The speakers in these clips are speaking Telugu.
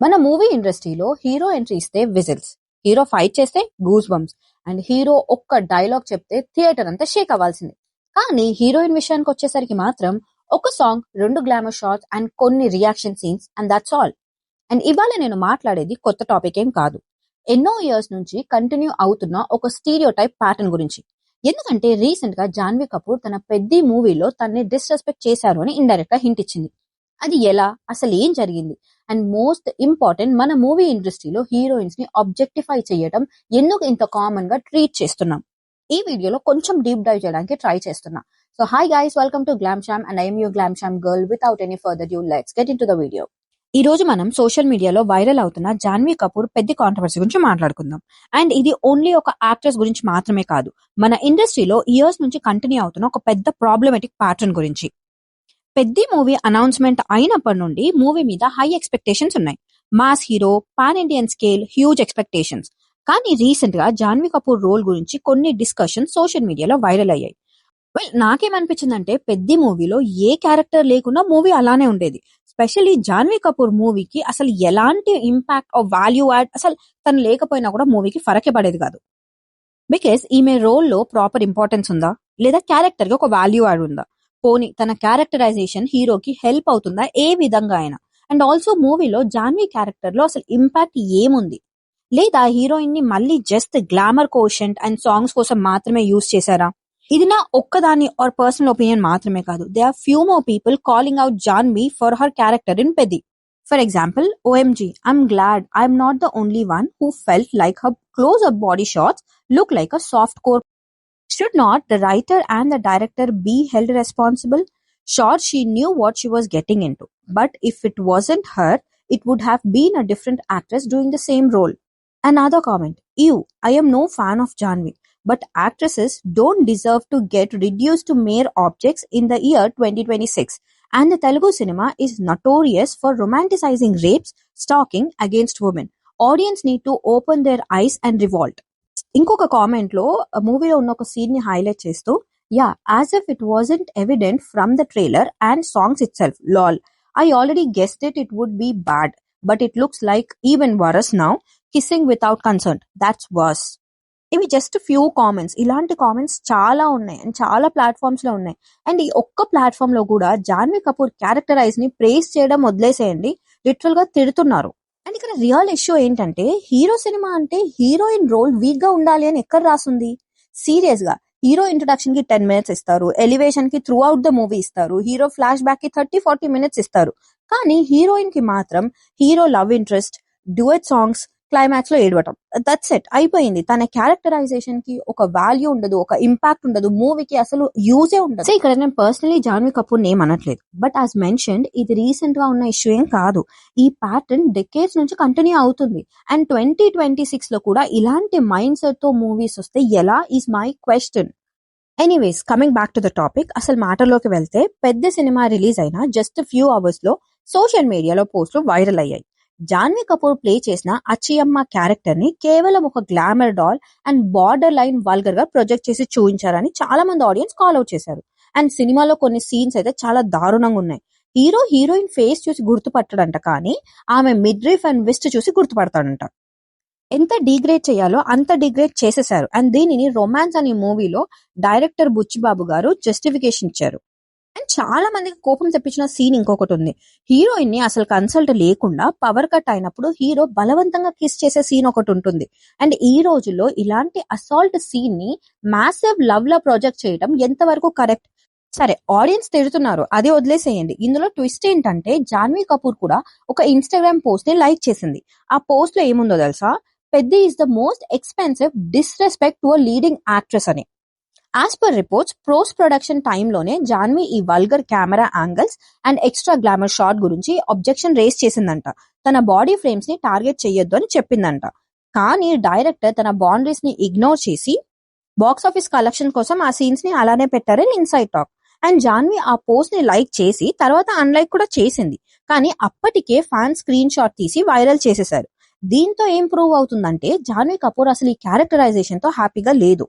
మన మూవీ ఇండస్ట్రీలో హీరో ఎంట్రీ ఇస్తే విజిల్స్, హీరో ఫైట్ చేస్తే గూస్ బంప్స్ అండ్ హీరో ఒక్క డైలాగ్ చెప్తే థియేటర్ అంతా షేక్ అవ్వాల్సింది. కానీ హీరోయిన్ విషయానికి వచ్చేసరికి మాత్రం ఒక సాంగ్, 2 గ్లామర్ షాట్స్ అండ్ కొన్ని reaction scenes and that's all. And ఇవాళ నేను మాట్లాడేది కొత్త టాపిక్ ఏం కాదు. ఎన్నో ఇయర్స్ నుంచి కంటిన్యూ అవుతున్న ఒక స్టీరియో టైప్ ప్యాటర్న్ గురించి. ఎందుకంటే రీసెంట్ గా జాన్వీ కపూర్ తన పెద్ద మూవీలో తనని డిస్రెస్పెక్ట్ చేశారు అని ఇండైరెక్ట్ గా హింట్ ఇచ్చింది. అది ఎలా, అసలు ఏం జరిగింది, అండ్ మోస్ట్ ఇంపార్టెంట్, మన మూవీ ఇండస్ట్రీలో హీరోయిన్స్ ని ఆబ్జెక్టిఫై చేయడం ఎందుకు ఇంత కామన్ గా ట్రీట్ చేస్తున్నాం, ఈ వీడియోలో కొంచెం డీప్ డైవ్ చేయడానికి ట్రై చేస్తున్నా. So hi guys, welcome to glam Sam and I'm your glam Sam girl. Without any further due, let's get into the video. ఈ రోజు మనం సోషల్ మీడియాలో వైరల్ అవుతున్న జాన్వీ కపూర్ పెద్ద కాంట్రవర్సీ గురించి మాట్లాడుకుందాం. అండ్ ఇది ఓన్లీ ఒక యాక్ట్రెస్ గురించి మాత్రమే కాదు, మన ఇండస్ట్రీలో ఇయర్స్ నుంచి కంటిన్యూ అవుతున్న ఒక పెద్ద ప్రాబ్లమాటిక్ ప్యాటర్న్ గురించి. పెద్ద మూవీ అనౌన్స్మెంట్ అయినప్పటి నుండి మూవీ మీద హై ఎక్స్పెక్టేషన్స్ ఉన్నాయి. Mass hero, pan Indian scale, huge expectations. కానీ రీసెంట్ గా జాన్వీ కపూర్ రోల్ గురించి కొన్ని డిస్కషన్స్ సోషల్ మీడియాలో వైరల్ అయ్యాయి. నాకేమనిపించిందంటే పెద్ద మూవీలో ఏ క్యారెక్టర్ లేకుండా మూవీ అలానే ఉండేది. స్పెషల్లీ జాన్వీ కపూర్ మూవీకి అసలు ఎలాంటి ఇంపాక్ట్ ఆఫ్ వాల్యూ యాడ్, అసలు తను లేకపోయినా కూడా మూవీకి ఫరకే పడేది కాదు. బికాస్ ఈమె రోల్ లో ప్రాపర్ ఇంపార్టెన్స్ ఉందా, లేదా క్యారెక్టర్ కి ఒక వాల్యూ యాడ్ ఉందా, పోనీ తన క్యారెక్టరైజేషన్ హీరోకి హెల్ప్ అవుతుందా ఏ విధంగా అయినా, అండ్ ఆల్సో మూవీలో జాన్వీ క్యారెక్టర్ లో అసలు ఇంపాక్ట్ ఏముంది, లేదా హీరోయిన్ ని మళ్ళీ just glamour quotient and songs కోసం మాత్రమే యూజ్ చేశారా? ఇది నా ఒక్కదాని ఆర్ పర్సనల్ ఒపీనియన్ మాత్రమే కాదు. They are few more people calling out Janhvi for her character in Peddi. For example, OMG, I'm glad I'm not the only one who felt like her close-up body shots look like a softcore. Should not the writer and the director be held responsible? Sure, she knew what she was getting into, but if it wasn't her, it would have been a different actress doing the same role. Another comment, ew, I am no fan of Janvi, but actresses don't deserve to get reduced to mere objects in the year 2026. And the Telugu cinema is notorious for romanticizing rapes, stalking against women. Audience need to open their eyes and revolt. ఇంకొక కామెంట్ లో మూవీలో ఉన్న ఒక సీన్ ని హైలైట్ చేస్తూ, yeah, as if it wasn't evident from the trailer and songs itself, lol, I already guessed it would be bad, but it looks like even worse now, kissing without concern, that's worse. ఇవి జస్ట్ ఫ్యూ కామెంట్స్. ఇలాంటి కామెంట్స్ చాలా ఉన్నాయి అండ్ చాలా ప్లాట్ఫామ్స్ లో ఉన్నాయి. అండ్ ఈ ఒక్క ప్లాట్ఫామ్ లో కూడా జాన్వీ కపూర్ క్యారెక్టరైజ్ ని ప్రేస్ చేయడం వదిలేసేయండి, లిటరల్ గా తిడుతున్నారు. అండ్ ఇక్కడ రియల్ ఇష్యూ ఏంటంటే, హీరో సినిమా అంటే హీరోయిన్ రోల్ వీక్ గా ఉండాలి అని ఎక్కడ రాసుంది? సీరియస్ గా హీరో ఇంట్రొడక్షన్ కి 10 minutes ఇస్తారు, ఎలివేషన్ కి త్రూ అవుట్ ద మూవీ ఇస్తారు, హీరో ఫ్లాష్ బ్యాక్ కి 30-40 minutes ఇస్తారు. కానీ హీరోయిన్ కి మాత్రం hero love interest, duet songs, climax లో ఏడవటం, దట్స్ ఇట్, అయిపోయింది. తన క్యారెక్టరైజేషన్ కి ఒక వాల్యూ ఉండదు, ఒక ఇంపాక్ట్ ఉండదు, మూవీకి అసలు యూజే ఉండదు. సో ఇక్కడ నేను పర్సనలీ జాన్వీ కపూర్ నేమ్ అనట్లేదు, బట్ యాజ్ మెన్షన్డ్ ఇది రీసెంట్ గా ఉన్న ఇష్యూ ఏం కాదు. ఈ ప్యాటర్న్ డెకేడ్స్ నుంచి కంటిన్యూ అవుతుంది. అండ్ 2026 లో కూడా ఇలాంటి మైండ్ సెట్ తో మూవీస్ వస్తే ఎలా is my question. Anyways, coming back to the topic, అసలు మ్యాటర్లోకి వెళ్తే, పెద్ద సినిమా రిలీజ్ అయిన జస్ట్ ఫ్యూ అవర్స్ లో సోషల్ మీడియాలో పోస్టులు వైరల్ అయ్యాయి. జాన్వీ కపూర్ ప్లే చేసిన అచ్చియమ్మ క్యారెక్టర్ ని కేవలం ఒక glamour doll and border line vulgar గా ప్రొజెక్ట్ చేసి చూపించారని చాలా మంది ఆడియన్స్ కాల్ అవుట్ చేశారు. అండ్ సినిమాలో కొన్ని సీన్స్ అయితే చాలా దారుణంగా ఉన్నాయి. హీరో హీరోయిన్ ఫేస్ చూసి గుర్తుపట్టడంట, కానీ ఆమె మిడ్రిఫ్ అండ్ విస్ట్ చూసి గుర్తుపడతాడంట. ఎంత డిగ్రేడ్ చేయాలో అంత డిగ్రేడ్ చేసేశారు. అండ్ దీనిని రొమాన్స్ అనే మూవీలో డైరెక్టర్ బుచ్చిబాబు గారు జస్టిఫికేషన్ ఇచ్చారు. అండ్ చాలా మందికి కోపం తెప్పించిన సీన్ ఇంకొకటి ఉంది. హీరోయిన్ ని అసలు కన్సల్ట్ లేకుండా పవర్ కట్ అయినప్పుడు హీరో బలవంతంగా కిస్ చేసే సీన్ ఒకటి ఉంటుంది. అండ్ ఈ రోజుల్లో ఇలాంటి అసాల్ట్ సీన్ ని మ్యాసివ్ లవ్ లా ప్రొజెక్ట్ చేయడం ఎంతవరకు కరెక్ట్? సరే, ఆడియన్స్ తిడుతున్నారు, అది వదిలేసేయండి. ఇందులో ట్విస్ట్ ఏంటంటే, జాన్వీ కపూర్ కూడా ఒక ఇన్స్టాగ్రామ్ పోస్ట్ ని లైక్ చేసింది. ఆ పోస్ట్ లో ఏముందో తెలుసా? Peddi is the most expensive disrespect to a leading actress అని. As per reports, post production టైంలోనే జాన్వీ ఈ vulgar camera angles and extra glamour shot గురించి అబ్జెక్షన్ రేస్ చేసిందంట. తన బాడీ ఫ్రేమ్స్ ని టార్గెట్ చేయొద్దు అని చెప్పిందంట. కానీ డైరెక్టర్ తన బౌండరీస్ ని ఇగ్నోర్ చేసి బాక్స్ ఆఫీస్ కలెక్షన్ కోసం ఆ సీన్స్ ని అలానే పెట్టారని ఇన్సైడ్ టాక్. అండ్ జాన్వీ ఆ పోస్ట్ ని లైక్ చేసి తర్వాత అన్లైక్ కూడా చేసింది. కానీ అప్పటికే ఫ్యాన్ స్క్రీన్ షాట్ తీసి వైరల్ చేసేశారు. దీంతో ఏం ప్రూవ్ అవుతుందంటే, జాన్వీ కపూర్ అసలు ఈ క్యారెక్టరైజేషన్ తో హ్యాపీగా లేదు.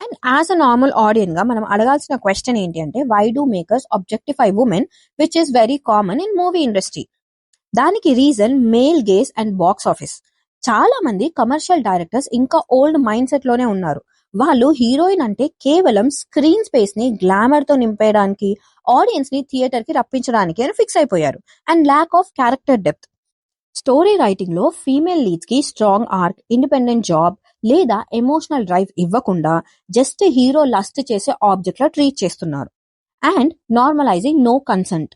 And as a normal audience గా మనం అడగాల్సిన క్వశ్చన్ ఏంటి అంటే, why do makers objectify women, which is very common in movie industry? దానికి reason male gaze and box office. చాలా మంది కమర్షియల్ డైరెక్టర్స్ ఇంకా ఓల్డ్ మైండ్ సెట్ లోనే ఉన్నారు. వాళ్ళు హీరోయిన్ అంటే కేవలం స్క్రీన్ స్పేస్ ని గ్లామర్ తో నింపేయడానికి, ఆడియన్స్ ని థియేటర్ కి రప్పించడానికి అని ఫిక్స్ అయిపోయారు. And lack of character depth. Story writing లో ఫీమేల్ లీడ్స్ కి స్ట్రాంగ్ ఆర్క్, ఇండిపెండెంట్ జాబ్ లేదా ఎమోషనల్ డ్రైవ్ ఇవ్వకుండా జస్ట్ హీరో లస్ట్ చేసే ఆబ్జెక్ట్ లా ట్రీట్ చేస్తున్నారు. And normalizing no consent.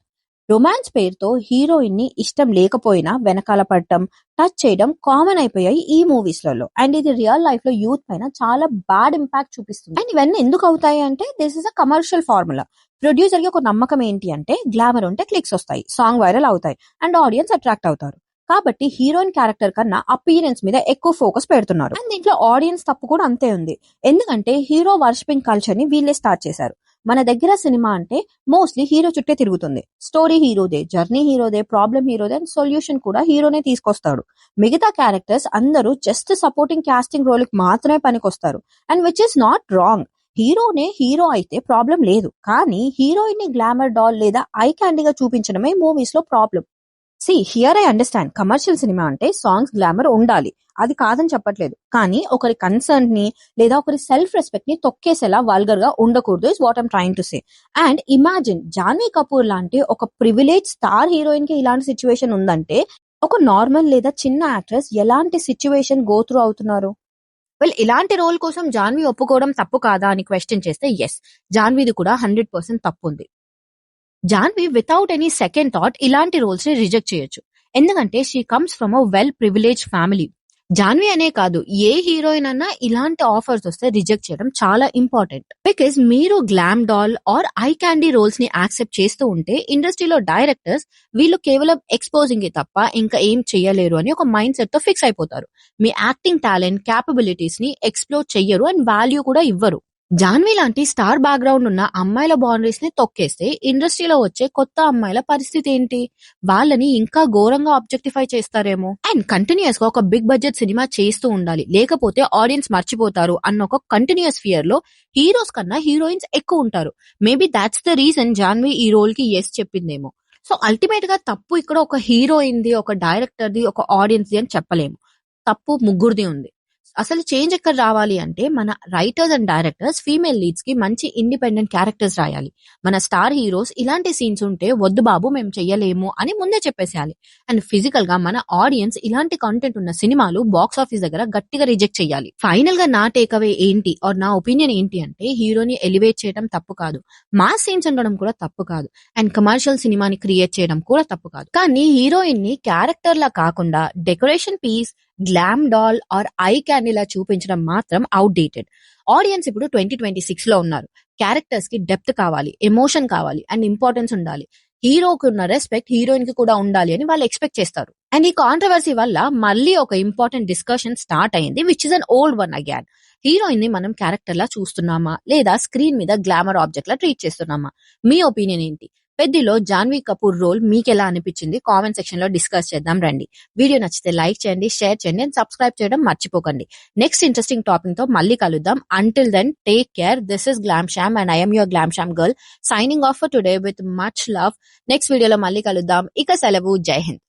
Romance పేరుతో హీరోయిన్ ని ఇష్టం లేకపోయినా వెనకాల పడటం, టచ్ చేయడం కామన్ అయిపోయాయి ఈ మూవీస్ లలో. అండ్ ఇది రియల్ లైఫ్ లో యూత్ పైన చాలా బ్యాడ్ ఇంపాక్ట్ చూపిస్తుంది. అండ్ ఇవన్నీ ఎందుకు అవుతాయి అంటే this is a commercial formula. Producer కి ఒక నమ్మకం ఏంటి అంటే గ్లామర్ ఉంటే క్లిక్స్ వస్తాయి, సాంగ్ వైరల్ అవుతాయి అండ్ ఆడియన్స్ అట్రాక్ట్ అవుతారు. కాబట్టి హీరోయిన్ క్యారెక్టర్ కన్నా అపీరెన్స్ మీద ఎక్కువ ఫోకస్ పెడుతున్నారు. అండ్ దీంట్లో ఆడియన్స్ తప్పు కూడా అంతే ఉంది. ఎందుకంటే హీరో వర్షిపింగ్ కల్చర్ ని వీళ్ళే స్టార్ట్ చేశారు. మన దగ్గర సినిమా అంటే మోస్ట్లీ హీరో చుట్టే తిరుగుతుంది. స్టోరీ హీరోదే, జర్నీ హీరోదే, ప్రాబ్లం హీరోదే అండ్ సొల్యూషన్ కూడా హీరోనే తీసుకొస్తాడు. మిగతా క్యారెక్టర్స్ అందరూ జస్ట్ సపోర్టింగ్ కాస్టింగ్ రోల్ కి మాత్రమే పనికొస్తారు. And which is not wrong. హీరోనే హీరో అయితే ప్రాబ్లం లేదు. కానీ హీరోయిన్ ని గ్లామర్ డాల్ లేదా ఐ క్యాండీగా చూపించడమే మూవీస్ లో problem. Here I understand commercial cinema అంటే సాంగ్స్ గ్లామర్ ఉండాలి, అది కాదని చెప్పట్లేదు. కానీ ఒకరి కన్సర్న్ ని లేదా ఒకరి సెల్ఫ్ రెస్పెక్ట్ ని తొక్కేసేలా వల్గర్ గా ఉండకూడదు is what I'm trying to say. And imagine Janhvi Kapoor లాంటి ఒక ప్రివిలేజ్ స్టార్ హీరోయిన్ కి ఇలాంటి సిచ్యువేషన్ ఉందంటే ఒక నార్మల్ లేదా చిన్న యాక్ట్రెస్ ఎలాంటి సిచ్యువేషన్ గో త్రూ అవుతున్నారు. ఇలాంటి రోల్ కోసం జాన్వీ ఒప్పుకోవడం తప్పు కాదా అని క్వశ్చన్ చేస్తే ఎస్, జాన్వీది కూడా 100% తప్పు ఉంది. Janhvi without any second thought ఇలాంటి రోల్స్ ని రిజెక్ట్ చేయొచ్చు. ఎందుకంటే she comes from a well privilege family. Janhvi అనే కాదు, ఏ హీరోయిన్ అన్నా ఇలాంటి ఆఫర్స్ వస్తే రిజెక్ట్ చేయడం చాలా ఇంపార్టెంట్. బికాస్ మీరు glam doll or eye candy roles ని యాక్సెప్ట్ చేస్తూ ఉంటే ఇండస్ట్రీలో డైరెక్టర్స్ వీళ్ళు కేవలం ఎక్స్పోజింగ్ తప్ప ఇంకా ఏం చెయ్యలేరు అని ఒక మైండ్ సెట్ తో ఫిక్స్ అయిపోతారు. మీ యాక్టింగ్ టాలెంట్, క్యాపబిలిటీస్ ని ఎక్స్ప్లోర్ చెయ్యరు అండ్ వాల్యూ కూడా ఇవ్వరు. జాన్వీ లాంటి స్టార్ బ్యాక్గ్రౌండ్ ఉన్న అమ్మాయిల బౌండరీస్ ని తొక్కేస్తే ఇండస్ట్రీలో వచ్చే కొత్త అమ్మాయిల పరిస్థితి ఏంటి? వాళ్ళని ఇంకా ఘోరంగా ఆబ్జెక్టిఫై చేస్తారేమో. అండ్ కంటిన్యూస్ గా ఒక బిగ్ బడ్జెట్ సినిమా చేస్తూ ఉండాలి, లేకపోతే ఆడియన్స్ మర్చిపోతారు అన్న ఒక కంటిన్యూస్ ఫియర్ లో హీరోస్ కన్నా హీరోయిన్స్ ఎక్కువ ఉంటారు. Maybe that's the reason Janhvi ఈ రోల్ కి ఎస్ చెప్పిందేమో. సో అల్టిమేట్ గా తప్పు ఇక్కడ ఒక హీరోయిన్ది, ఒక డైరెక్టర్ది, ఒక ఆడియన్స్ ది అని చెప్పలేము. తప్పు ముగ్గురిది ఉంది. అసలు చేంజ్ ఎక్కడ రావాలి అంటే మన writers and directors female leads కి మంచి ఇండిపెండెంట్ క్యారెక్టర్స్ రాయాలి. మన స్టార్ హీరోస్ ఇలాంటి సీన్స్ ఉంటే వద్దు బాబు మేము చెయ్యలేము అని ముందే చెప్పేసేయాలి. అండ్ ఫిజికల్ గా మన ఆడియన్స్ ఇలాంటి కంటెంట్ ఉన్న సినిమాలు బాక్స్ ఆఫీస్ దగ్గర గట్టిగా రిజెక్ట్ చేయాలి. ఫైనల్ గా నా టేక్అవే ఏంటి ఆర్ నా ఒపీనియన్ ఏంటి అంటే హీరోని ఎలివేట్ చేయడం తప్పు కాదు, మాస్ సీన్స్ ఉండడం కూడా తప్పు కాదు, అండ్ కమర్షియల్ సినిమాని క్రియేట్ చేయడం కూడా తప్పు కాదు. కానీ హీరోయిన్ ని క్యారెక్టర్ లా కాకుండా decoration piece, glam doll or eye క్యాండీలా చూపించడం మాత్రం అవుట్ డేటెడ్. ఆడియన్స్ ఇప్పుడు 2026 లో ఉన్నారు. క్యారెక్టర్స్ కి డెప్త్ కావాలి, ఎమోషన్ కావాలి అండ్ ఇంపార్టెన్స్ ఉండాలి. హీరోకి ఉన్న రెస్పెక్ట్ హీరోయిన్ కి కూడా ఉండాలి అని వాళ్ళు ఎక్స్పెక్ట్ చేస్తారు. అండ్ ఈ కాంట్రవర్సీ వల్ల మళ్ళీ ఒక ఇంపార్టెంట్ డిస్కషన్ స్టార్ట్ అయింది, which is an old one again. Heroine ని మనం క్యారెక్టర్ లా చూస్తున్నామా లేదా స్క్రీన్ మీద గ్లామర్ ఆబ్జెక్ట్ లా ట్రీట్ చేస్తున్నామా? మీ ఒపీనియన్ ఏంటి? పెద్దిలో జాన్వీ కపూర్ రోల్ మీకు ఎలా అనిపించింది కామెంట్ సెక్షన్ లో డిస్కస్ చేద్దాం రండి. వీడియో నచ్చితే లైక్ చేయండి, షేర్ చేయండి అండ్ సబ్స్క్రైబ్ చేయడం మర్చిపోకండి. నెక్స్ట్ ఇంట్రెస్టింగ్ టాపిక్ తో మళ్ళీ కలుద్దాం. Until then take care. This is glam Shyam and I'm your glam Shyam girl signing off for today with much love. Next వీడియోలో మళ్ళీ కలుద్దాం. ఇక సెలవు. జై హింద్.